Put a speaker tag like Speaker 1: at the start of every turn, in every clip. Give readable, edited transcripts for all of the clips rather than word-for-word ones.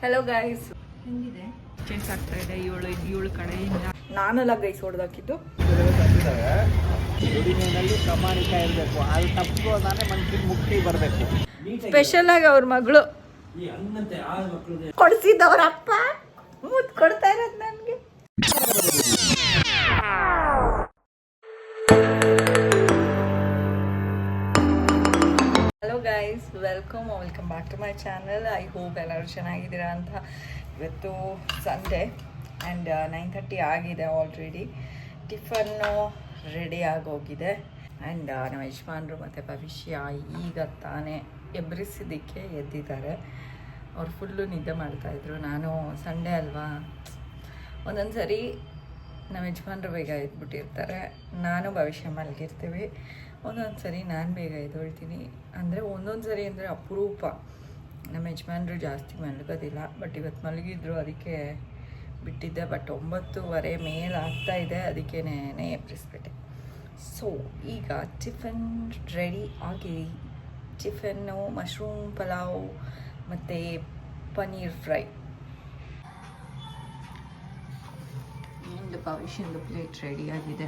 Speaker 1: Hello guys, ಹೆಂಗಿದೆ? Change ಆಗ್ತಾ ಇದೆ ಇವಳು ಕಡೆಯಿಂದ. ನಾನೆಲ್ಲ ಗೈಸ್ ಹೊಡೆದಾಕಿದ್ದು
Speaker 2: ದುಡಿಮೆಯಲ್ಲಿ ಪ್ರಾಮಾಣಿಕ ಇರಬೇಕು. ಅಲ್ಲಿ ತಪ್ಪು ಅದಾನೆ ಮನ್ಸಿಗೆ ಮುಕ್ತಿ ಬರಬೇಕು.
Speaker 1: ಸ್ಪೆಷಲ್ ಆಗಿ ಅವ್ರ ಮಗಳು ಕೊಡಿಸಿದ್ದವ್ರ ಅಪ್ಪ ಮುತ್ತು ಕೊಡ್ತಾ ಇರೋದು ನನಗೆ. Hello guys, welcome back to my channel. I hope ಎಲ್ಲರೂ ಚೆನ್ನಾಗಿದ್ದೀರಾ ಅಂತ. ಇವತ್ತು ಸಂಡೇ ಆ್ಯಂಡ್ 9:30 ಆಗಿದೆ ಆಲ್ರೆಡಿ. ಟಿಫನ್ನು ರೆಡಿ ಆಗೋಗಿದೆ ಆ್ಯಂಡ್ ನಮ್ಮ ಯಜಮಾನ್ರು ಮತ್ತು ಭವಿಷ್ಯ ಈಗ ತಾನೇ ಎಬ್ಬರಿಸಿದ್ದಕ್ಕೆ ಎದ್ದಿದ್ದಾರೆ. ಅವ್ರು ಫುಲ್ಲು ನಿದ್ದೆ ಮಾಡ್ತಾಯಿದ್ರು. ನಾನು ಸಂಡೇ ಅಲ್ವಾ, ಒಂದೊಂದು ಸರಿ ನಮ್ಮ ಯಜಮಾನ್ರು ಬೇಗ ಎದ್ಬಿಟ್ಟಿರ್ತಾರೆ, ನಾನು ಭವಿಷ್ಯ ಮಲಗಿರ್ತೀವಿ. ಒಂದೊಂದು ಸರಿ ನಾನು ಬೇಗ ಎದ್ದೊಳ್ತೀನಿ. ಅಂದರೆ ಒಂದೊಂದು ಸರಿ ಅಂದರೆ ಅಪರೂಪ. ನಮ್ಮ ಯಜಮಾನ್ರು ಜಾಸ್ತಿ ಮಲಗೋದಿಲ್ಲ, ಬಟ್ ಇವತ್ತು ಮಲಗಿದ್ರು, ಅದಕ್ಕೆ ಬಿಟ್ಟಿದ್ದೆ. ಬಟ್ 9:30 ಮೇಲೆ ಆಗ್ತಾಯಿದೆ, ಅದಕ್ಕೇನೆ ಎಬ್ಬರಿಸ್ಬಿಟ್ಟೆ. ಸೊ ಈಗ ಟಿಫನ್ ರೆಡಿ ಆಗಿ, ಟಿಫನ್ನು ಮಶ್ರೂಮ್ ಪಲಾವ್ ಮತ್ತು ಪನ್ನೀರ್ ಫ್ರೈ. ಒಂದು ಭವಿಷ್ಯದ ಪ್ಲೇಟ್ ರೆಡಿ ಆಗಿದೆ.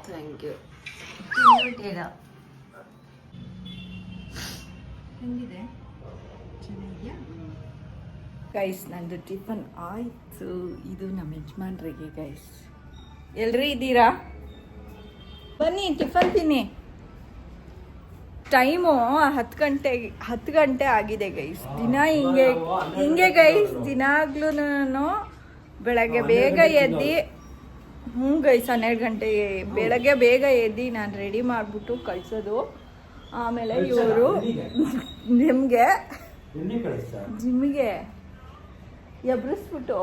Speaker 1: Thank you. ಹೆಂಗಿದೆ? ಚೆನ್ನಾಗಿದೆಯಾ ಗೈಸ್? ನಂದು ಟಿಫನ್ ಆಯಿತು. ಇದು ನಮ್ಮ ಯಜಮಾನ್ರಿಗೆ ಗೈಸ್. ಎಲ್ರೂ ಇದ್ದೀರಾ? ಬನ್ನಿ ಟಿಫನ್ ತಿನ್ನಿ. ಟೈಮು 10 ಗಂಟೆ ಆಗಿದೆ ಗೈಸ್. ದಿನ ಹಿಂಗೆ ಗೈಸ್, ದಿನಾಗ್ಲೂ ಬೆಳಗ್ಗೆ ಬೇಗ ಎದ್ದು, ಗೈಸ್ 12 ಗಂಟೆಗೆ ಬೆಳಗ್ಗೆ ಬೇಗ ಎದ್ದು ನಾನು ರೆಡಿ ಮಾಡಿಬಿಟ್ಟು ಕಳಿಸೋದು. ಆಮೇಲೆ ಇವರು ಜಿಮ್ಗೆ ಎಬ್ರಿಸ್ಬಿಟ್ಟು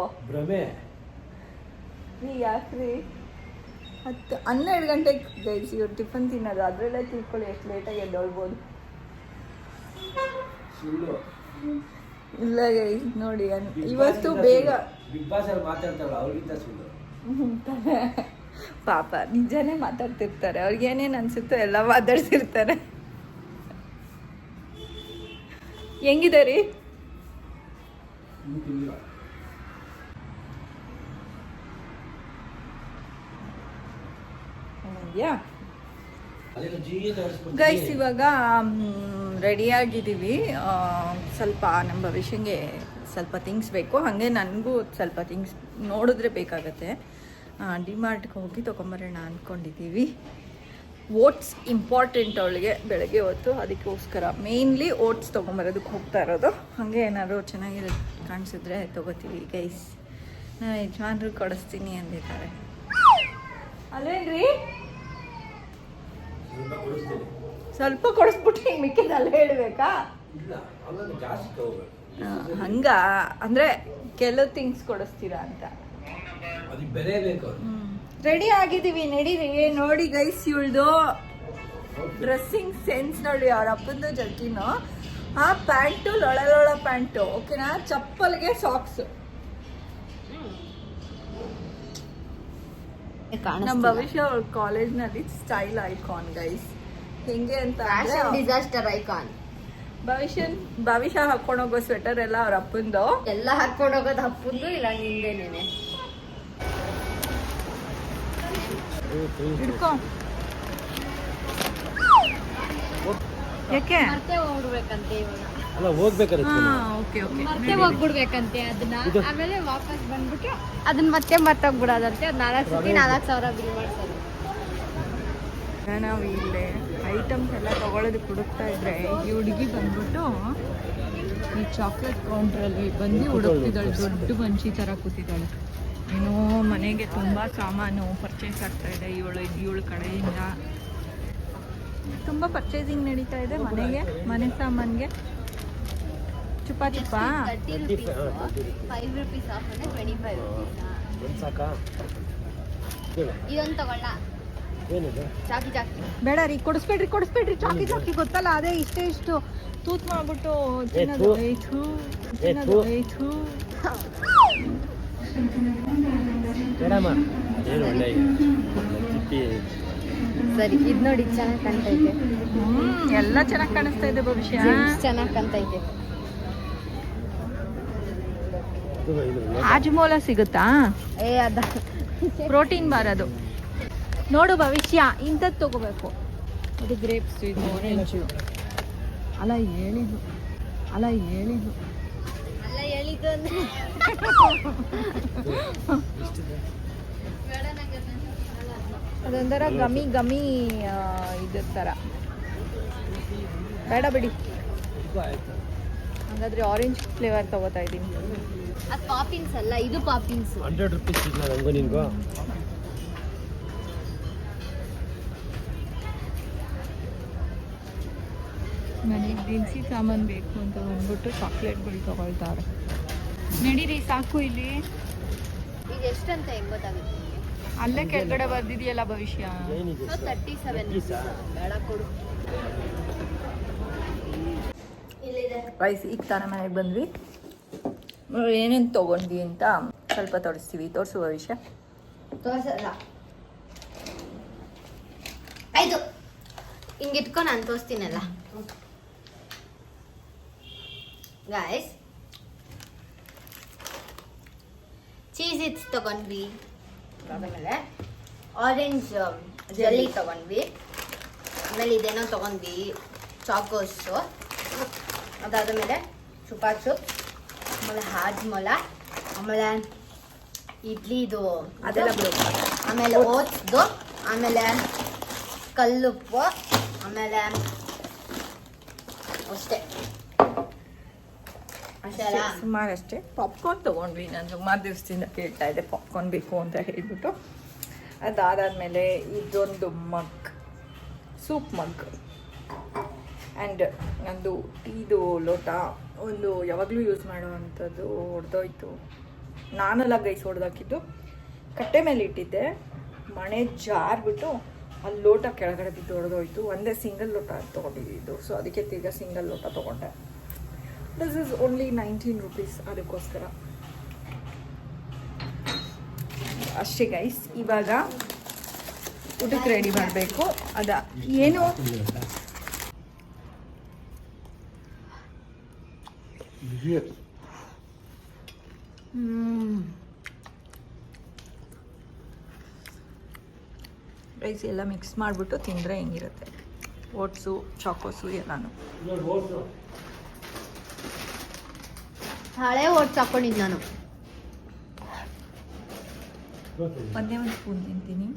Speaker 1: ಯಾಕ್ರಿ 12 ಗಂಟೆಗೆ ಗೈಸ್ ಇವ್ರು ಟಿಫನ್ ತಿನ್ನೋದು. ಅದರಲ್ಲೇ ತಿಳ್ಕೊಳ್ಳಿ ಎಷ್ಟು ಲೇಟಾಗಿ ಎದ್ದೊಳ್ಬೋದು. ಇಲ್ಲ ಗೈಸ್ ನೋಡಿ, ಇವತ್ತು ಬೇಗ ಪಾಪ ನಿಜಾನೇ ಮಾತಾಡ್ತಿರ್ತಾರೆ. ಅವ್ರಿಗೇನೇನು ಅನ್ಸುತ್ತೋ ಎಲ್ಲ ಮಾತಾಡ್ತಿರ್ತಾರೆ. ಹೆಂಗಿದೆ ರೀ? ಗೈಸ್ ಇವಾಗ ರೆಡಿಯಾಗಿದ್ದೀವಿ. ಸ್ವಲ್ಪ ನಮ್ಮ ಭವಿಷ್ಯಂಗೆ ಸ್ವಲ್ಪ ಥಿಂಗ್ಸ್ ಬೇಕು, ಹಾಗೆ ನನಗೂ ಸ್ವಲ್ಪ ಥಿಂಗ್ಸ್ ನೋಡಿದ್ರೆ ಬೇಕಾಗತ್ತೆ. ಡಿಮಾರ್ಟ್ಗೆ ಹೋಗಿ ತೊಗೊಂಬರೋಣ ಅಂದ್ಕೊಂಡಿದ್ದೀವಿ. ಓಟ್ಸ್ ಇಂಪಾರ್ಟೆಂಟ್ ಅವಳಿಗೆ ಬೆಳಗ್ಗೆ ಹೊತ್ತು, ಅದಕ್ಕೋಸ್ಕರ ಮೇನ್ಲಿ ಓಟ್ಸ್ ತೊಗೊಂಬರೋದಕ್ಕೆ ಹೋಗ್ತಾ ಇರೋದು. ಹಾಗೆ ಏನಾದ್ರು ಚೆನ್ನಾಗಿರೋದು ಕಾಣಿಸಿದ್ರೆ ತೊಗೋತೀವಿ ಗೈಸ್. ನಾನು ಯಜಮಾನ್ರು ಕೊಡಿಸ್ತೀನಿ ಅಂದಿದ್ದಾರೆ. ಅಲ್ಲೇನ್ರಿ? ಸ್ವಲ್ಪ ಕೊಡಿಸ್ಬಿಟ್ಟು ಹಿಂಗೆ ಮಿಕ್ಕಿದಲ್ಲ ಹೇಳಬೇಕಾ? ಹಂಗ ಅಂದರೆ ಕೆಲವು ಥಿಂಗ್ಸ್ ಕೊಡಿಸ್ತೀರಾ ಅಂತ. ರೆಡಿ ಆಗಿದ್ದೀವಿ, ನಡೀರಿ. ನೋಡಿ ಗೈಸ್, ಇವಳ್ದು ಡ್ರೆಸ್ಸಿಂಗ್ ಸೆನ್ಸ್ ನೋಡಿ. ಅವ್ರ ಅಪ್ಪಂದು ಜರ್ಕಿನು, ಆ ಪ್ಯಾಂಟು ಲೊಳ ಪ್ಯಾಂಟು, ಓಕೆನಾ? ಚಪ್ಪಲ್ಗೆ ಸಾಕ್ಸ್. ನಮ್ಮ ಭವಿಷ್ಯ ಅವ್ರ ಕಾಲೇಜ್ನಲ್ಲಿ ಸ್ಟೈಲ್ ಐಕಾನ್ ಗೈಸ್. ಹೆಂಗೆ ಅಂತ
Speaker 3: ಡಿಸಾಸ್ಟರ್ ಐಕಾನ್.
Speaker 1: ಭವಿಷ್ಯ ಹಾಕೊಂಡೋಗೋ ಸ್ವೆಟರ್ ಎಲ್ಲ ಅವ್ರ ಅಪ್ಪಂದು.
Speaker 3: ಎಲ್ಲ ಹಾಕೊಂಡೋಗೋದು ಅಪ್ಪಂದು, ಇಲ್ಲ ನಿಂದೇನೇನೆ.
Speaker 1: ಹಿಡ್ಕೊ. ಯಾಕೆ
Speaker 3: ಮತ್ತೆ ಹೋಗ್ಬಿಡ್ಬೇಕಂತೆ ಇವಾಗ.
Speaker 1: ಮತ್ತೆ
Speaker 3: ಹೋಗ್ಬಿಡ್ಬೇಕಂತೆ ಅದನ್ನ. ಆಮೇಲೆ ವಾಪಸ್ ಬಂದ್ಬಿಟ್ಟು ಅದನ್ನ ಮತ್ತೆ ಮರ್ತೋಗ್ಬಿಡೋದಂತೆ. 4,000 ಬಿಲ್ ಮಾಡ್ಸೋದು.
Speaker 1: ನಾವು ಇಲ್ಲೇ ಐಟಮ್ಸ್ ಎಲ್ಲ ತೊಗೊಳೋದಕ್ಕೆ ಹುಡುಕ್ತಾ ಇದ್ರೆ ಈ ಹುಡುಗಿ ಬಂದ್ಬಿಟ್ಟು ಈ ಚಾಕ್ಲೇಟ್ ಕೌಂಟ್ರಲ್ಲಿ ಬಂದು ಹುಡುಕ್ತಿದ್ದಾಳೆ. ದೊಡ್ಡ ಮಂಚಿ ಥರ ಕೂತಿದ್ದಾಳೆ. ಏನೋ ಮನೆಗೆ ತುಂಬ ಸಾಮಾನು ಪರ್ಚೇಸ್ ಆಗ್ತಾ ಇದೆ ಇವಳು ಕಡೆಯಿಂದ. ತುಂಬ ಪರ್ಚೇಸಿಂಗ್ ನಡೀತಾ ಇದೆ ಮನೆಗೆ, ಮನೆ ಸಾಮಾನಿಗೆ. ಚುಪ್ಪ
Speaker 3: $30 5 rupees ಆಫ್ ಅಂದ್ರೆ 25 ಇದೊಂದು ತಗೊಳ್ಳ. ಚಾಕಿ
Speaker 1: ಬೇಡ ರೀ, ಕೊಡಿಸ್ಬೇಡ್ರಿ. ಚಾಕಿ ಗೊತ್ತಲ್ಲ, ಅದೇ ಇಷ್ಟು ತೂತ್ ಮಾಡ್ಬಿಟ್ಟು ತಿನ್ನೋದು.
Speaker 3: ಸರಿ, ಇದು ನೋಡಿ ಚೆನ್ನಾಗಿ ಕಾಣ್ತೈತೆ.
Speaker 1: ಎಲ್ಲ ಚೆನ್ನಾಗಿ ಕಾಣಿಸ್ತಾ ಇದೆ ಭವಿಷ್ಯ.
Speaker 3: ಚೆನ್ನಾಗಿ ಕಾಣ್ತೈತೆ.
Speaker 1: ಹಾಜ್ಮೋಲ ಸಿಗುತ್ತಾ?
Speaker 3: ಏ ಅದ
Speaker 1: ಪ್ರೋಟೀನ್ ಬಾರ್ ಅದು. ನೋಡು ಭವಿಷ್ಯ, ಇಂಥದ್ದು ತಗೋಬೇಕು. ಅದು ಗ್ರೇಪ್ಸ್, ಇದು ಆರೆಂಜು. ಅಲ್ಲ ಹೇಳಿದ್ದು
Speaker 3: ಅಲ್ಲ ಹೇಳಿದ್ದು ಅಂದ್ರೆ
Speaker 1: ಅದೊಂಥರ ಗಮಿ ಗಮಿ ಇದ್ರ ಥರ. ಬೇಡ ಬಿಡಿ, ಹಾಗಾದ್ರೆ ಆರೆಂಜ್ ಫ್ಲೇವರ್ ತಗೋತಾ ಇದ್ದೀನಿ.
Speaker 3: ಅದು ಪಾಪಿನ್ಸ್ ಅಲ್ಲ, ಇದು ಪಾಪಿನ್ಸ್.
Speaker 2: 100 ರೂಪೀಸ್ ಇಲ್ಲ ನಂಗೂ ನಿನ್ಗೂ.
Speaker 1: ನನಗೆ ದಿನಸಿ ಸಾಮಾನು ಬೇಕು ಅಂತ ಬಂದ್ಬಿಟ್ಟು ಚಾಕ್ಲೇಟ್ಗಳು ತಗೊಳ್ತಾರೆ. ನಡೀರಿ ಸಾಕು. ಇಲ್ಲಿ
Speaker 3: ಈಗ ಎಷ್ಟಂತ ಹೆಂಗ್ ಗೊತ್ತಾಗುತ್ತೆ?
Speaker 1: ಅಲ್ಲೇ ಕೆಳಗಡೆ ಬರ್ದಿದೆಯಲ್ಲ ಭವಿಷ್ಯ.
Speaker 2: ಏನಿದೆ
Speaker 3: 37 ಬೇಡ ಕೊಡು. ಇಲ್ಲಿದೆ
Speaker 1: ರೈಸ್. ಈಗ ತಾನೇ ಮನೆಗೆ ಬಂದ್ವಿ. ಏನೇನು ತೊಗೊಂಡ್ವಿ ಅಂತ ಸ್ವಲ್ಪ ತೋರಿಸ್ತೀವಿ. ತೋರಿಸು ಭವಿಷ್ಯ.
Speaker 3: ತೋರ್ಸಲ್ಲ, ಆಯ್ತು ಹಿಂಗೆ ಇಟ್ಕೊಂಡು ನಾನು ತೋರಿಸ್ತೀನಲ್ಲ ಗಾಯ್ಸ್. ಚೀಸ್ ಇಟ್ಸ್ ತಗೊಂಡ್ವಿ, ಆಮೇಲೆ ಆರೆಂಜ್ ಜೆಲ್ಲಿ ತಗೊಂಡ್ವಿ, ಆಮೇಲೆ ಇದೇನೋ ತಗೊಂಡ್ವಿ ಚಾಕೋಸು, ಅದಾದ ಮೇಲೆ ಚುಪಾ ಚುಪ್, ಆಮೇಲೆ ಹಾಜ್ಮೋಲ, ಆಮೇಲೆ ಇಡ್ಲಿದು
Speaker 1: ಅದೆಲ್ಲ ಬಿಡು.
Speaker 3: ಆಮೇಲೆ ಓಟ್ಸ್ದು, ಆಮೇಲೆ ಕಲ್ಲುಪ್ಪು, ಆಮೇಲೆ ಅಷ್ಟೇ ಅಷ್ಟೇ
Speaker 1: ಸುಮಾರಷ್ಟೇ. ಪಾಪ್ಕಾರ್ನ್ ತೊಗೊಂಡ್ವಿ. ನಾನು ಸುಮಾರು ದಿವಸದಿಂದ ಕೇಳ್ತಾ ಇದ್ದೆ ಪಾಪ್ಕಾರ್ನ್ ಬೇಕು ಅಂತ ಹೇಳ್ಬಿಟ್ಟು. ಅದಾದಮೇಲೆ ಇದೊಂದು ಮಗ್, ಸೂಪ್ ಮಗ್, ಆ್ಯಂಡ್ ನಂದು ಟೀದು ಲೋಟ ಒಂದು ಯಾವಾಗಲೂ ಯೂಸ್ ಮಾಡೋವಂಥದ್ದು ಹೊಡೆದೋಯ್ತು. ನಾನೆಲ್ಲ ಗೈಸ್ ಹೊಡೆದಾಕಿದ್ದು ಕಟ್ಟೆ ಮೇಲೆ ಇಟ್ಟಿದ್ದೆ, ಮಣೆ ಜಾರ್ಬಿಟ್ಟು ಅಲ್ಲಿ ಲೋಟ ಕೆಳಗಡೆ ಬಿದ್ದು ಹೊಡೆದೋಯ್ತು. ಒಂದೇ ಸಿಂಗಲ್ ಲೋಟ ತೊಗೊಂಡಿದ್ದು, ಸೊ ಅದಕ್ಕೆ ತಿರ್ಗಾ ಸಿಂಗಲ್ ಲೋಟ ತೊಗೊಂಡೆ. This is only 19 rupees. ಅದಕ್ಕೋಸ್ಕರ ಅಷ್ಟೇ ಗೈಸ್. ಇವಾಗ ಊಟಕ್ಕೆ ರೆಡಿ ಮಾಡಬೇಕು. ಏನು ರೈಸ್ ಎಲ್ಲ ಮಿಕ್ಸ್ ಮಾಡಿಬಿಟ್ಟು ತಿಂದರೆ ಹೆಂಗಿರುತ್ತೆ. ಓಟ್ಸು, ಚಾಕೋಸು ಎಲ್ಲಾನು.
Speaker 3: ಹಳೆ ಓಟ್ಸ್ ಹಾಕೊಂಡಿದ್ದು ನಾನು.
Speaker 1: ಒಂದೇ ಒಂದು ಸ್ಪೂನ್ ತಿಂತೀನಿ.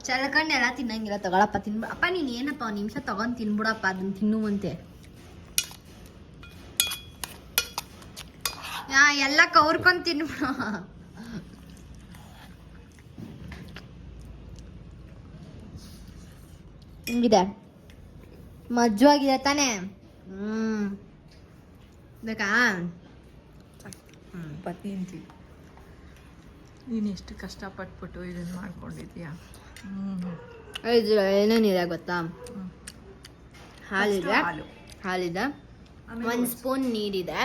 Speaker 3: ಚಳ್ಕಂಡು ಎಲ್ಲ ತಿನ್ನಂಗಿಲ್ಲ, ತಗೊಳಪ್ಪ ತಿನ್ಬಿಡ. ಅಪ್ಪ ನೀನು ಏನಪ್ಪ ಒಂದು ನಿಮಿಷ ತಗೊಂಡು ತಿನ್ಬಿಡಪ್ಪ, ಅದನ್ನ ತಿನ್ನುವಂತೆ. ಎಲ್ಲ ಕೌರ್ಕೊಂಡು ತಿನ್ಬಿಡ. ಹಿಂಗಿದೆ, ಮಜ್ವಾಗಿದೆ ತಾನೇ? ಬೇಕಾ?
Speaker 1: ತಿಂತೀವಿ. ನೀನು ಎಷ್ಟು ಕಷ್ಟಪಟ್ಬಿಟ್ಟು ಇದನ್ನು ಮಾಡ್ಕೊಂಡಿದ್ಯಾ.
Speaker 3: ಏನೇನಿದೆ ಗೊತ್ತಾ? ಹಾಲಿದೆ,
Speaker 1: ಹಾಲು,
Speaker 3: ಹಾಲಿದೆ, ಒಂದು ಸ್ಪೂನ್ ನೀರಿದೆ,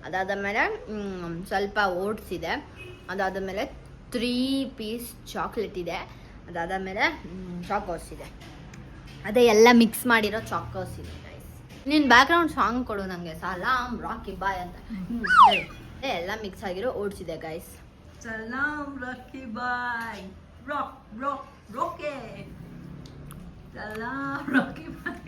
Speaker 3: ಅದಾದ ಮೇಲೆ ಸ್ವಲ್ಪ ಓಟ್ಸ್ ಇದೆ, ಅದಾದ ಮೇಲೆ 3 ಪೀಸ್ ಚಾಕ್ಲೇಟ್ ಇದೆ, ಅದಾದ ಮೇಲೆ ಚಾಕೋಸ್ ಇದೆ. ಅದೇ ಎಲ್ಲ ಮಿಕ್ಸ್ ಮಾಡಿರೋ ಚಾಕೋಸ್ ಇದೆ ಗೈಸ್. ನೀನು ಬ್ಯಾಕ್ಗ್ರೌಂಡ್ ಸಾಂಗ್ ಕೊಡು ನನಗೆ, ಸಲಾಮ್ ರಾಕಿ ಬಾಯ್ ಅಂತ. ಎಲ್ಲ ಮಿಕ್ಸ್ ಆಗಿರೋ ಓಟ್ಸ್ ಇದೆ ಗೈಸ್.
Speaker 1: ಸಲಾಮ್ ರಾಕಿ ಬಾಯ್, ರಾಕ್ ರಾಕ್ ರಾಕೆ, ಸಲಾಮ್ ರಾಕಿ ಬಾಯ್.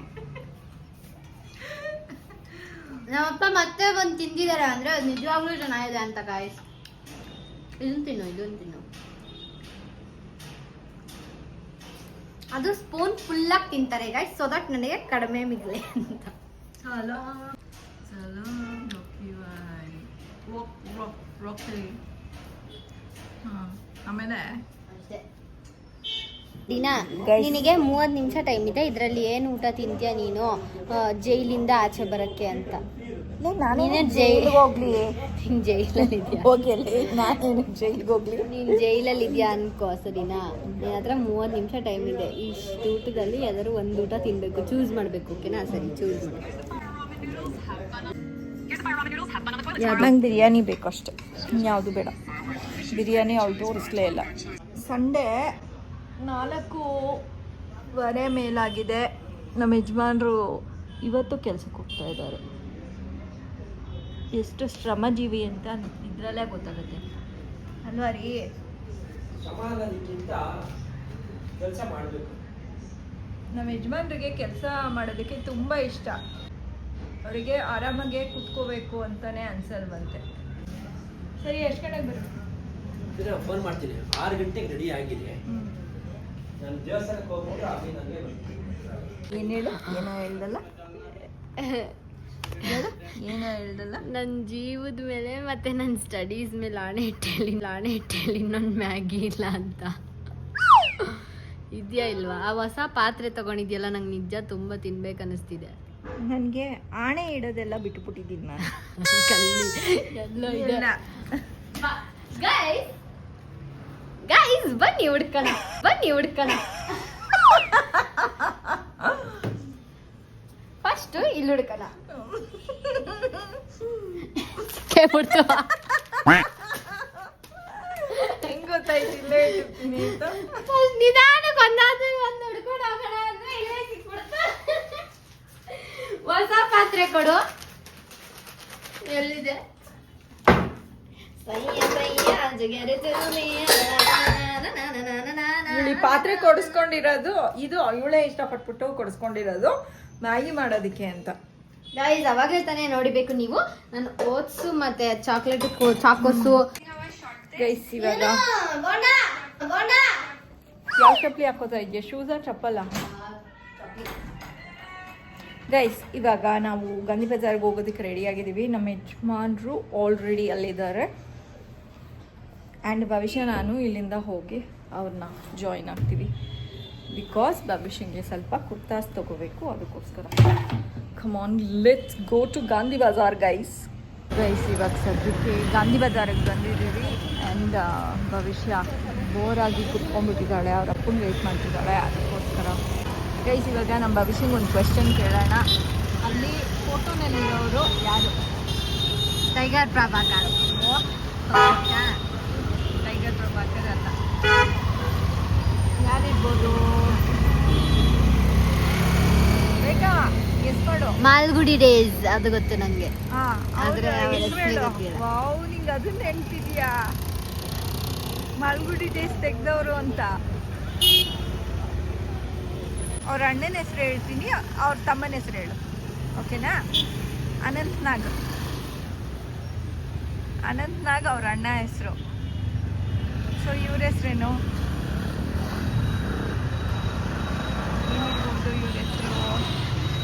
Speaker 3: ನಮ್ಮಪ್ಪ ಮತ್ತೆ ಬಂದು ತಿಂದಿದ್ದಾರೆ ಅಂದರೆ ಅದು ನಿಜವಾಗ್ಲೂ ಚೆನ್ನಾಗಿದೆ ಅಂತ ಗಾಯ್ಸ್. ಇದನ್ನು ತಿನ್ನು. ಅದು ಸ್ಪೂನ್ ಫುಲ್ಲಾಗಿ ತಿಂತಾರೆ ಗಾಯ್ಸ್, ಸೊ ದಟ್ ನನಗೆ ಕಡಿಮೆ ಮಿಗಲಿ ಅಂತ.
Speaker 1: ಸಲಾಮ್ ಸಲಾಮ್ ರಾಕಿ ಬಾಯ್, ರಾಕ್ ರಾಕ್ ರಾಕೆ. ಆಮೇಲೆ
Speaker 3: ಅಷ್ಟೇ. ದಿನ ನಿನಗೆ 30 ನಿಮಿಷ ಟೈಮ್ ಇದೆ, ಇದರಲ್ಲಿ ಏನು ಊಟ ತಿಂತೀಯ ನೀನು ಜೈಲಿಂದ ಆಚೆ ಬರಕ್ಕೆ ಅಂತ.
Speaker 1: ನೀನು ಜೈಲಿಗೆ ಹೋಗ್ಲಿ.
Speaker 3: ನೀನು ಜೈಲಲ್ಲಿ ಇದೆಯಾ?
Speaker 1: ಹೋಗಲಿ, ನಾನೇನು ಜೈಲಿಗೆ ಹೋಗ್ಲಿ.
Speaker 3: ನೀನು ಜೈಲಲ್ಲಿ ಇದೆಯಾ ಅನ್ಕೋ ಸರಿನಾ? ನಿನ್ನ ಹತ್ರ 30 ನಿಮಿಷ ಟೈಮ್ ಇದೆ. ಇಷ್ಟು ಊಟದಲ್ಲಿ ಯಾವ್ದಾದ್ರು ಒಂದು ಊಟ ತಿನ್ಬೇಕು, ಚೂಸ್ ಮಾಡಬೇಕು. ಓಕೆನಾ? ಸರಿ, ಚೂಸ್ ಮಾಡಿ.
Speaker 1: ನಂಗೆ ಬಿರಿಯಾನಿ ಬೇಕು ಅಷ್ಟೇ, ಯಾವುದು ಬೇಡ. ಬಿರಿಯಾನಿ ಅವಳು ತೋರಿಸ್ಲೇ ಇಲ್ಲ. ಸಂಡೇ 4:15 ಮೇಲಾಗಿದೆ. ನಮ್ಮ ಯಜಮಾನರು ಇವತ್ತು ಕೆಲಸಕ್ಕೆ ಹೋಗ್ತಾ ಇದ್ದಾರೆ. ಎಷ್ಟು ಶ್ರಮಜೀವಿ ಅಂತ ಇದರಲ್ಲೇ ಗೊತ್ತಾಗುತ್ತೆ ಅಲ್ವಾ ರೀ?
Speaker 2: ಕೆಲಸ ಮಾಡಬೇಕು.
Speaker 1: ನಮ್ಮ ಯಜಮಾನ್ರಿಗೆ ಕೆಲಸ ಮಾಡೋದಕ್ಕೆ ತುಂಬ ಇಷ್ಟ. ಅವರಿಗೆ ಆರಾಮಾಗೆ ಕೂತ್ಕೋಬೇಕು ಅಂತಾನೆ ಅನ್ಸಲ್ವಂತೆ. ಸರಿ, ಎಷ್ಟು ಗಂಟೆಗೆ ಬರು?
Speaker 2: ಫೋನ್ ಮಾಡ್ತೀನಿ. 6 ಗಂಟೆಗೆ ರೆಡಿ ಆಗಿದೆ. ನಾನು ದೇವಸ್ಥಾನಕ್ಕೆ ಹೋಗ್ಬಿಟ್ಟು ಆಮೇಲೆ ನನಗೆ
Speaker 1: ಏನು ಹೇಳು? ಏನೋ ಹೇಳ್ದಲ್ಲ, ಏನೋ ಹೇಳ್ದಲ್ಲ.
Speaker 3: ನನ್ನ ಜೀವದ ಮೇಲೆ ಮತ್ತೆ ನನ್ನ ಸ್ಟಡೀಸ್ ಮೇಲೆ ಆಣೆ ಇಟ್ಟೇಳಿ ಇನ್ನೊಂದು ಮ್ಯಾಗಿ ಇಲ್ಲ ಅಂತ ಇದೆಯಾ ಇಲ್ವಾ? ಆ ಹೊಸ ಪಾತ್ರೆ ತಗೊಂಡಿದ್ಯಲ್ಲ, ನಂಗೆ ನಿಜ ತುಂಬ ತಿನ್ಬೇಕು ಅನ್ನಿಸ್ತಿದೆ.
Speaker 1: ನನಗೆ ಆಣೆ ಇಡೋದೆಲ್ಲ ಬಿಟ್ಟುಬಿಟ್ಟಿದ್ದೀನಿ ನಾನು.
Speaker 3: ಎಲ್ಲೋ ಇದೆ. ಗೈಸ್ ಬನ್ನಿ ಹುಡ್ಕೋಣ. ಫಸ್ಟ್ ಇಲ್ಲಿ ಹುಡ್ಕೋಣ.
Speaker 1: ಹೆಂಗ್ ಗೊತ್ತಾಯ್ತು ಇಲ್ಲೇ ಇಟ್ಟಿರ್ತೀನಿ ಅಂತ?
Speaker 3: ನಿಧಾನಕ್ಕೆ ಒಂದು ಹುಡ್ಕೊಂಡು ಹೋಗೋಣ ಅಂದ್ರೆ ಇಲ್ಲೇ ಸಿಕ್ಬಿಡ್ತು. ಹೊಸ ಪಾತ್ರೆ ಕೊಡು. ಎಲ್ಲಿದೆ?
Speaker 1: ಈ ಪಾತ್ರೆ ಕೊಡಿಸ್ಕೊಂಡಿರೋದು ಇದು ಇವಳೇ ಇಷ್ಟಪಟ್ಬಿಟ್ಟು ಕೊಡಿಸ್ಕೊಂಡಿರೋದು ಮ್ಯಾಗಿ ಮಾಡೋದಕ್ಕೆ ಅಂತ.
Speaker 3: ಗೈಸ್ ಅವಾಗಲೇ ತಾನೇ ನೋಡಿಬೇಕು ನೀವು. ನಾನು ಓಟ್ಸು ಮತ್ತೆ ಚಾಕೋಸು.
Speaker 1: ಗೈಸ್ ಇವಾಗ ಯಾವ ಚಪ್ಪಲಿ ಹಾಕೋತಾ ಇದೆಯಾ? ಶೂಸಾ ಚಪ್ಪಲ್ಲ? ಗೈಸ್ ಇವಾಗ ನಾವು ಗಾಂಧಿ ಬಜಾರ್ಗೆ ಹೋಗೋದಕ್ಕೆ ರೆಡಿ ಆಗಿದ್ದೀವಿ. ನಮ್ಮ ಯಜಮಾನ್ರು ಆಲ್ರೆಡಿ ಅಲ್ಲಿದ್ದಾರೆ. ಆ್ಯಂಡ್ ಭವಿಷ್ಯ ನಾನು ಇಲ್ಲಿಂದ ಹೋಗಿ ಅವ್ರನ್ನ ಜಾಯಿನ್ ಆಗ್ತೀವಿ. ಬಿಕಾಸ್ ಭವಿಷ್ಯಂಗೆ ಸ್ವಲ್ಪ ಕುರ್ತಾಸ್ ತೊಗೋಬೇಕು, ಅದಕ್ಕೋಸ್ಕರ. Come on, let's go to Gandhi Bazaar guys. ಇವಾಗ ಸದ್ಯಕ್ಕೆ ಗಾಂಧಿ ಬಜಾರಿಗೆ ಬಂದಿದ್ದೀವಿ. ಆ್ಯಂಡ್ ಭವಿಷ್ಯ ಬೋರಾಗಿ ಕುತ್ಕೊಂಡ್ಬಿಟ್ಟಿದ್ದಾಳೆ, ಅವ್ರ ಅಪ್ಪನ ವೇಟ್ ಮಾಡ್ತಿದ್ದಾಳೆ, ಅದಕ್ಕೋಸ್ಕರ. ಗೈಸ್ ಇವಾಗ ನಮ್ಮ ಭವಿಷ್ಯಂಗೆ ಒಂದು ಕ್ವೆಶ್ಚನ್ ಕೇಳೋಣ. ಅಲ್ಲಿ ಫೋಟೋನಲ್ಲಿರೋರು ಯಾರು?
Speaker 3: ಟೈಗರ್ ಪ್ರಭಾಕರ್.
Speaker 1: ಟೈಗರ್ ಪ್ರಭಾಕರ್ ಅಲ್ಲ, ಯಾರಿರ್ಬೋದು? ಬೇಕಾ ಗೆಸ್ ಮಾಡು.
Speaker 3: ಮಾಲ್ಗುಡಿ ಡೇಸ್ ಅದು ಗೊತ್ತು ನನಗೆ.
Speaker 1: ಆದ್ರೆ ವಾವ್, ನಿಂಗೆ ಅದನ್ನ ನೆನ್ಪಿದ್ಯಾ? ಮಾಲ್ಗುಡಿ ಡೇಸ್ ತೆಗ್ದವರು ಅಂತ. ಅವ್ರ ಅಣ್ಣನ ಹೆಸರು ಹೇಳ್ತೀನಿ, ಅವ್ರ ತಮ್ಮನ ಹೆಸರು ಹೇಳು, ಓಕೆನಾ? ಅನಂತ್ ನಾಗ್ ಅವ್ರ ಅಣ್ಣ ಹೆಸರು. ಸೊ ಇವ್ರ ಹೆಸರೇನು? ಏನಿರ್ಬೋದು ಇವ್ರ ಹೆಸರು?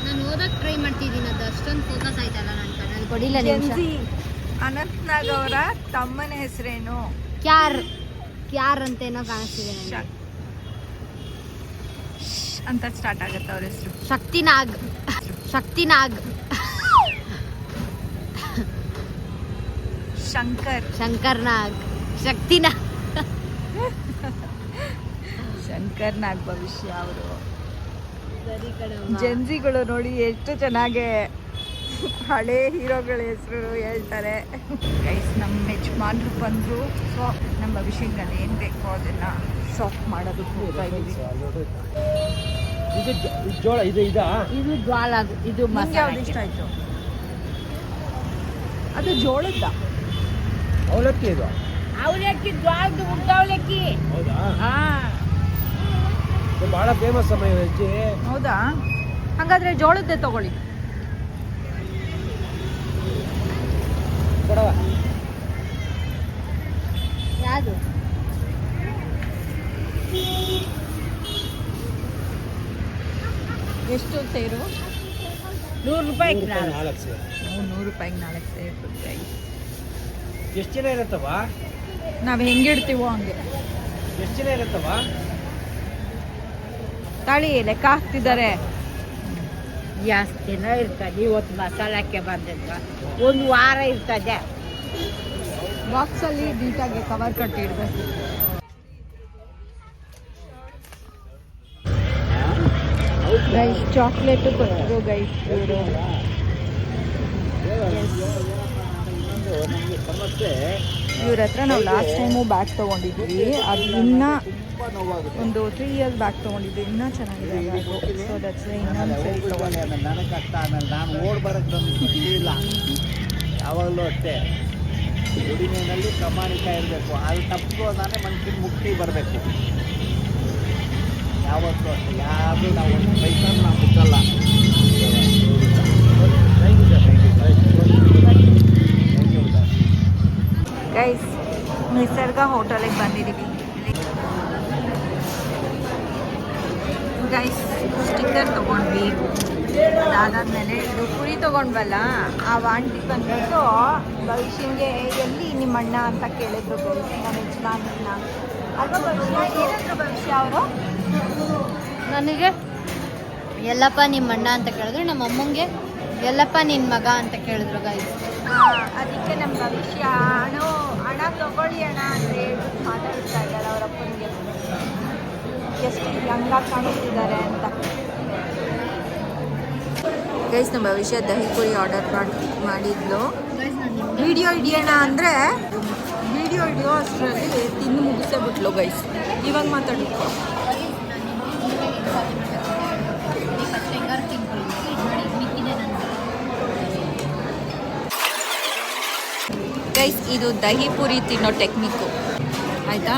Speaker 3: ನಾನು ಓದಕ್ಕೆ ಟ್ರೈ ಮಾಡ್ತಿದ್ದೀನಿ, ಅದು ಅಷ್ಟೊಂದು ಫೋಕಸ್ ಆಯ್ತಲ್ಲ ನನ್ನ ಕಣ್ಣಲ್ಲಿ. ಕೊಡಿಲ್ಲ
Speaker 1: ಅನಂತ್ ನಾಗ್ ಅವರ ತಮ್ಮನ ಹೆಸರೇನು?
Speaker 3: ಕ್ಯಾರ್ ಅಂತ ಏನೋ ಕಾಣಿಸ್ತಿದೆ ನನಗೆ.
Speaker 1: ಅಂತ ಸ್ಟಾರ್ಟ್ ಆಗುತ್ತೆ ಅವ್ರ ಹೆಸರು.
Speaker 3: ಶಕ್ತಿನಾಗ್. ಶಂಕರ್ ನಾಗ್. ಶಂಕರ್ ನಾಗ್ ಭವಿಷ್ಯ ಅವರು. ಜೆನ್ಸಿಗಳು ನೋಡಿ ಎಷ್ಟು ಚೆನ್ನಾಗಿ ಹಳೆ ಹೀರೋಗಳ ಹೆಸರು ಹೇಳ್ತಾರೆ. ಗೈಸ್ ನಮ್ಮ ಯಜಮಾನ್ರು ಬಂದರು. ಸೊ ನಮ್ಮ ಭವಿಷ್ಯಕ್ಕೆ ಏನು ಬೇಕೋ ಅದನ್ನು ಸಾಫ್ಟ್ ಮಾಡೋದಕ್ಕೆ ಹೋಗ್ತಾ ಇದ್ದೀವಿ.
Speaker 2: ಇದು ಜೋಳ ಇದು
Speaker 3: ಜ್ವಾಲ. ಇದು
Speaker 1: ಯಾವ್ದು ಇಷ್ಟ ಆಯಿತು? ಅದು ಜೋಳದ
Speaker 2: ಅವಲಕ್ಕಿ. ಇದು
Speaker 3: ಅವಲಕ್ಕಿ, ಜ್ವಾಳದ ಉದ್ದ ಅವಲಕ್ಕಿ.
Speaker 2: ಹೌದಾ? ಇದು ಭಾಳ ಫೇಮಸ್ ಅಮ್ಮ ಅಜ್ಜಿ.
Speaker 1: ಹೌದಾ? ಹಾಗಾದ್ರೆ ಜೋಳದ್ದೇ ತಗೊಳ್ಳಿ.
Speaker 2: ಕೊಡವ
Speaker 3: ಯಾವುದು?
Speaker 1: ಎಷ್ಟು ಸೇರು?
Speaker 3: 100 ರೂಪಾಯಿಗೆ
Speaker 2: 4 ಸೇರು.
Speaker 1: 100 ರೂಪಾಯಿಗೆ 4 ಸೇರು ಕೊಡ್ತೀವಿ.
Speaker 2: ಎಷ್ಟು ಜನ ಇರುತ್ತವ?
Speaker 1: ನಾವು ಹೆಂಗಿಡ್ತೀವೋ ಹಂಗೆ.
Speaker 2: ಎಷ್ಟು ಜನ ಇರುತ್ತವ?
Speaker 1: ತಾಳಿ ಲೆಕ್ಕ ಹಾಕ್ತಿದ್ದಾರೆ.
Speaker 3: ಜಾಸ್ತಿ ದಿನ ಇರ್ತದೆ. ಇವತ್ತು ಮಸಾಲಕ್ಕೆ ಬಂದಿದ್ವ, 1 ವಾರ ಇರ್ತದೆ.
Speaker 1: ಬಾಕ್ಸಲ್ಲಿ ನೀಟಾಗಿ ಕವರ್ ಕಟ್ಟಿಡ್ಬೇಕು. ಗೈಸ್ ಚಾಕ್ಲೇಟು ಕೊಟ್ಟರು ಗೈಸ್ ಇವರು. ಇವ್ರ ಹತ್ರ ನಾವು ಲಾಸ್ಟ್ ಟೈಮು ಬ್ಯಾಗ್ ತೊಗೊಂಡಿದ್ವಿ. ಅದು ಇನ್ನೂ
Speaker 4: ನೋವಾಗುತ್ತೆ.
Speaker 1: ಒಂದು 3 ಇಯರ್ಸ್ ಬ್ಯಾಕ್ ತೊಗೊಂಡಿದ್ದೆ, ಇನ್ನೂ ಚೆನ್ನಾಗಿದೆ ಬ್ಯಾಗು. ಸೊ ದಟ್ಸ್ ಇನ್ನೊಂದು ಸರಿ ತೊಗೊಂಡೆ.
Speaker 4: ಆಮೇಲೆ ನನಗೆ ಕಷ್ಟ, ಆಮೇಲೆ ನಾನು ಓಡ್ ಬರೋಕ್ಕೆ ನನಗೆ ಶಕ್ತಿ ಇಲ್ಲ. ಯಾವಾಗಲೂ ಅಷ್ಟೇ ದುಡಿಮೆಯಲ್ಲಿ ಪ್ರಾಮಾಣಿಕ ಇರಬೇಕು. ಅದು ತಪ್ಪಿಸೋದಾನೆ ಮನುಷ್ಯನ ಮುಕ್ತಿ ಬರಬೇಕು. ಯಾವತ್ತೂ ಅಷ್ಟೇ ಯಾವುದು ನಾವು ಒಂದು ಪೈಸಾ ನಾವು ಮುಟ್ಟಲ್ಲ.
Speaker 1: ಗೈಸ್, ನಿಸರ್ಗ ಹೋಟೆಲಿಗೆ ಬಂದಿದ್ದೀವಿ. ಗೈಸ್, ಸ್ಟಿಕ್ಕರ್ ತೊಗೊಂಡ್ವಿ. ಅದಾದಮೇಲೆ ಇದು ಪುರಿ ತೊಗೊಂಡ್ವಲ್ಲ, ಆ ಆಂಟಿ ಬಂದ್ಬಿಟ್ಟು ಭವಿಷ್ಯಂಗೆ ಎಲ್ಲಿ ನಿಮ್ಮ ಅಣ್ಣ ಅಂತ ಕೇಳಿದ್ರು ಗೈಸ್, ನಮ್ಮ ಯಜಮಾನ್ರನ್ನ. ಅಲ್ವಾ ಭವಿಷ್ಯ, ಏನಂದ್ರು ಭವಿಷ್ಯ ಅವರು?
Speaker 3: ನನಗೆ ಎಲ್ಲಪ್ಪ ನಿಮ್ಮ ಅಣ್ಣ ಅಂತ ಕೇಳಿದ್ರು, ನಮ್ಮ ಅಮ್ಮಂಗೆ ಎಲ್ಲಪ್ಪ ನಿನ್ನ ಮಗ ಅಂತ ಕೇಳಿದ್ರು ಗೈಸ್.
Speaker 1: ಅದಕ್ಕೆ ನಮ್ಮ ಭವಿಷ್ಯ ಹಣ ತಗೊಳ್ಳಿ ಅಣ್ಣ ಅಂತ ಹೇಳ್ಬಿಟ್ಟು ಮಾತಾಡ್ತಾ ಇದ್ದಾಳೆ ಅವ್ರ ಅಪ್ಪನಿಗೆ, ಎಷ್ಟು ಯಂಗಾಗಿ ಕಾಣಿಸ್ತಿದ್ದಾರೆ ಅಂತ. ಗೈಸ್, ನಮ್ಮ ಭವಿಷ್ಯ ದಹಿ ಪುರಿ ಆರ್ಡರ್ ಮಾಡಿದ್ಲು. ವಿಡಿಯೋ ಹಿಡಿಯೋಣ ಅಂದರೆ ವಿಡಿಯೋ ಹಿಡಿಯೋ ಅಷ್ಟರಲ್ಲಿ ತಿಂದು ಮುಗಿಸೇ ಬಿಟ್ಲು ಗೈಸ್. ಇವಾಗ ಮಾತಾಡಿದ್ರು. ಗೈಸ್, ಇದು ದಹಿ ಪುರಿ ತಿನ್ನೋ ಟೆಕ್ನಿಕ್ಕು ಆಯಿತಾ.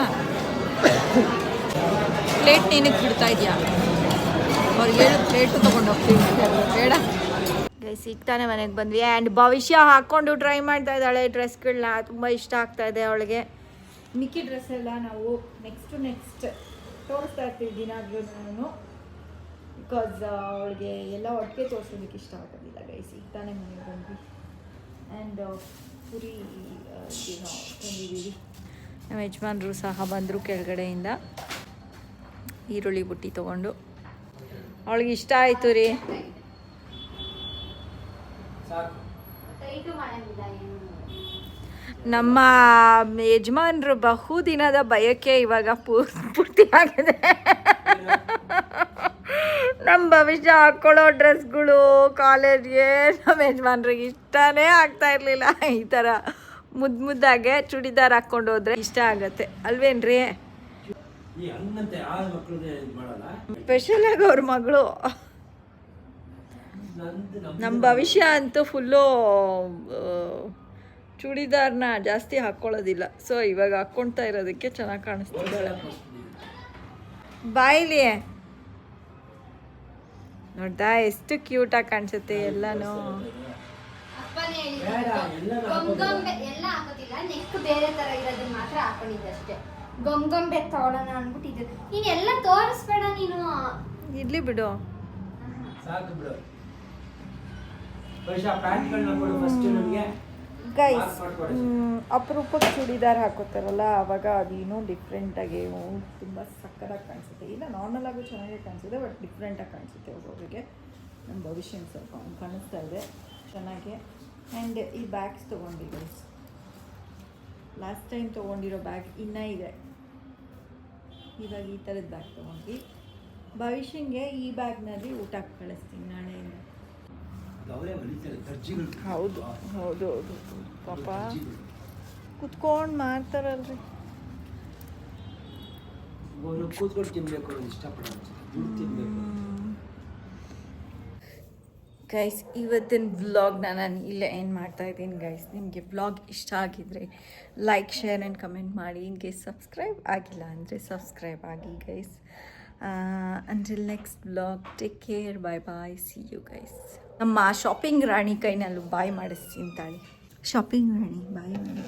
Speaker 1: ಪ್ಲೇಟ್ ಏನಕ್ಕೆ ಬಿಡ್ತಾ ಇದೆಯಾ? ಅವ್ರಿಗೆ ಹೇಳು ಪ್ಲೇಟು ತೊಗೊಂಡು ಹೋಗ್ತೀವಿ ಬೇಡ. ಗೈಸ್, ಈಗ ತಾನೇ ಮನೆಗೆ ಬಂದ್ವಿ. ಆ್ಯಂಡ್ ಭವಿಷ್ಯ ಹಾಕ್ಕೊಂಡು ಟ್ರೈ ಮಾಡ್ತಾ ಇದ್ದಾಳೆ ಡ್ರೆಸ್ಗಳನ್ನ. ತುಂಬ ಇಷ್ಟ ಆಗ್ತಾ ಇದೆ ಅವಳಿಗೆ. ಮಿಕ್ಕಿ ಡ್ರೆಸ್ ಎಲ್ಲ ನಾವು ನೆಕ್ಸ್ಟ್ ತೋರಿಸ್ತಾ ಇರ್ತೀವಿ ದಿನಾಗ್ಲೂ ನಾನು, ಬಿಕಾಸ್ ಅವಳಿಗೆ ಎಲ್ಲ ಒಟ್ಟಿಗೆ ತೋರಿಸೋದಕ್ಕೆ ಇಷ್ಟ ಆಗೋದಿಲ್ಲ. ಗೈಸ್, ಈಗ ತಾನೇ ಮನೆಗೆ ಬಂದ್ವಿ. ಆ್ಯಂಡ್ ಪುರಿ ತಂದಿದ್ದೀವಿ. ನಮ್ಮ ಯಜಮಾನ್ರು ಸಹ ಬಂದರು ಕೆಳಗಡೆಯಿಂದ ಈರುಳ್ಳಿ ಬುಟ್ಟಿ ತೊಗೊಂಡು. ಅವಳಿಗೆ ಇಷ್ಟ ಆಯಿತು ರೀ. ನಮ್ಮ ಯಜಮಾನ್ರು ಬಹುದಿನದ ಬಯಕೆ ಇವಾಗ ಪೂರ್ತಿ ಆಗಿದೆ. ನಮ್ಮ ಭವಿಷ್ಯ ಹಾಕ್ಕೊಳ್ಳೋ ಡ್ರೆಸ್ಗಳು ಕಾಲೇಜ್ಗೆ ನಮ್ಮ ಯಜಮಾನ್ರಿಗೆ ಇಷ್ಟನೇ ಆಗ್ತಾ ಇರಲಿಲ್ಲ. ಈ ಥರ ಮುದ್ದಾಗೆ ಚೂಡಿದಾರ್ ಹಾಕ್ಕೊಂಡು ಹೋದ್ರೆ ಇಷ್ಟ ಆಗತ್ತೆ ಅಲ್ವೇನ್ರಿ? ಸ್ಪೆಷಲ್ ಆಗಿ ಅವ್ರ ಮಗಳು ನಮ್ಮ ಭವಿಷ್ಯ ಅಂತೂ ಫುಲ್ಲು ಚೂಡಿದಾರ್ನ ಜಾಸ್ತಿ ಹಾಕ್ಕೊಳ್ಳೋದಿಲ್ಲ. ಸೊ ಇವಾಗ ಹಾಕ್ಕೊಳ್ತಾ ಇರೋದಕ್ಕೆ ಚೆನ್ನಾಗಿ ಕಾಣಿಸ್ತಿದ್ದಾಳೆ. ಬಾಯ್ಲಿ ನೋಡ್ದಾ ಎಷ್ಟು ಕ್ಯೂಟಾಗಿ ಕಾಣಿಸುತ್ತೆ ಎಲ್ಲನೂ.
Speaker 3: ಗೊಂಗೊಂಬೆ ತಗೊಳ್ಳೋಣ ಅನ್ಬಿಟ್ಟಿದ್ದು. ನೀನು ಎಲ್ಲ ತೋರಿಸ್ಬೇಡ ನೀನು,
Speaker 1: ಇರ್ಲಿ ಬಿಡು. ಗೈಸ್, ಅಪರೂಪಕ್ಕೆ ಚೂಡಿದಾರ್ ಹಾಕೋತಾರಲ್ಲ ಅವಾಗ ಅದೇನೋ ಡಿಫ್ರೆಂಟಾಗಿ ತುಂಬ ಸಕ್ಕತ್ತಾಗಿ ಕಾಣಿಸುತ್ತೆ. ಇಲ್ಲ, ನಾರ್ಮಲ್ ಆಗು ಚೆನ್ನಾಗೇ ಕಾಣಿಸುತ್ತೆ, ಬಟ್ ಡಿಫ್ರೆಂಟಾಗಿ ಕಾಣಿಸುತ್ತೆ ಒಬ್ಬೊಬ್ಬರಿಗೆ. ನಮ್ಮ ಭವಿಷ್ಯ ಸ್ವಲ್ಪ ಕಾಣಿಸ್ತಾ ಇದೆ ಚೆನ್ನಾಗಿ. ಆ್ಯಂಡ್ ಈ ಬ್ಯಾಗ್ಸ್ ತೊಗೊಂಡು ಗೈಸ್, ಲಾಸ್ಟ್ ಟೈಮ್ ತೊಗೊಂಡಿರೋ ಬ್ಯಾಗ್ ಇನ್ನೂ ಇದೆ. ಇವಾಗ ಈ ಥರದ ಬ್ಯಾಗ್ ತೊಗೊಂಡ್ವಿ. ಭವಿಷ್ಯಂಗೆ ಈ ಬ್ಯಾಗ್ನಲ್ಲಿ ಊಟಕ್ಕೆ ಕಳಿಸ್ತೀನಿ ನಾಳೆಯಿಂದ. ಹೌದು ಹೌದು ಹೌದು, ಪಾಪ ಕುತ್ಕೊಂಡು ಮಾಡ್ತಾರಲ್ರಿ. ಗೈಸ್, ಇವತ್ತಿನ ವ್ಲಾಗ್ನ ನಾನು ಇಲ್ಲೇ ಏನು ಮಾಡ್ತಾಯಿದ್ದೀನಿ ಗೈಸ್. ನಿಮಗೆ ವ್ಲಾಗ್ ಇಷ್ಟ ಆಗಿದ್ರೆ ಲೈಕ್, ಶೇರ್ ಆ್ಯಂಡ್ ಕಮೆಂಟ್ ಮಾಡಿ. ಇನ್ಗೆ ಸಬ್ಸ್ಕ್ರೈಬ್ ಆಗಿಲ್ಲ ಅಂದರೆ ಸಬ್ಸ್ಕ್ರೈಬ್ ಆಗಿ guys. Until next vlog, take care, bye bye, see you guys. ನಮ್ಮ ಶಾಪಿಂಗ್ ರಾಣಿ ಕೈನಲ್ಲೂ ಬಾಯ್ ಮಾಡಿಸ್ತೀನಿ ತಾಳಿ. ಶಾಪಿಂಗ್ ರಾಣಿ ಬಾಯ್ ಮಾಡಿ.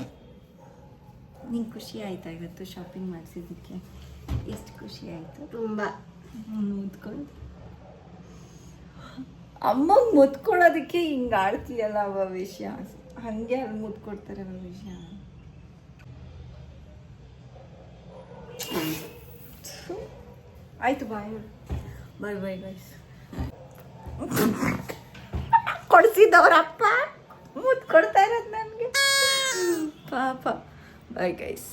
Speaker 1: ನಿಂಗೆ ಖುಷಿ ಆಯಿತಾ ಇವತ್ತು ಶಾಪಿಂಗ್ ಮಾಡಿಸಿದ್ದಕ್ಕೆ? ಎಷ್ಟು ಖುಷಿ ಆಯಿತು? ತುಂಬ. ಮುದ್ಕೊಂಡು ಅಮ್ಮಂಗೆ ಮುದ್ಕೊಳ್ಳೋದಕ್ಕೆ ಹಿಂಗೆ ಆಡ್ತೀಯಲ್ಲ ಭವಿಷ್ಯ, ಹಾಗೆ ಅಲ್ಲಿ ಮುದ್ಕೊಡ್ತಾರೆ ಭವಿಷ್ಯ. ಆಯಿತು, ಬಾಯ್ ಬಾಯ್ ಬಾಯ್ ಗೈಸ್. ಕೊಡಿಸಿದವ್ರಪ್ಪ ಮುದ್ಕೊಡ್ತಾ ಇರೋದು ನನಗೆ ಪಾಪ. Bye guys.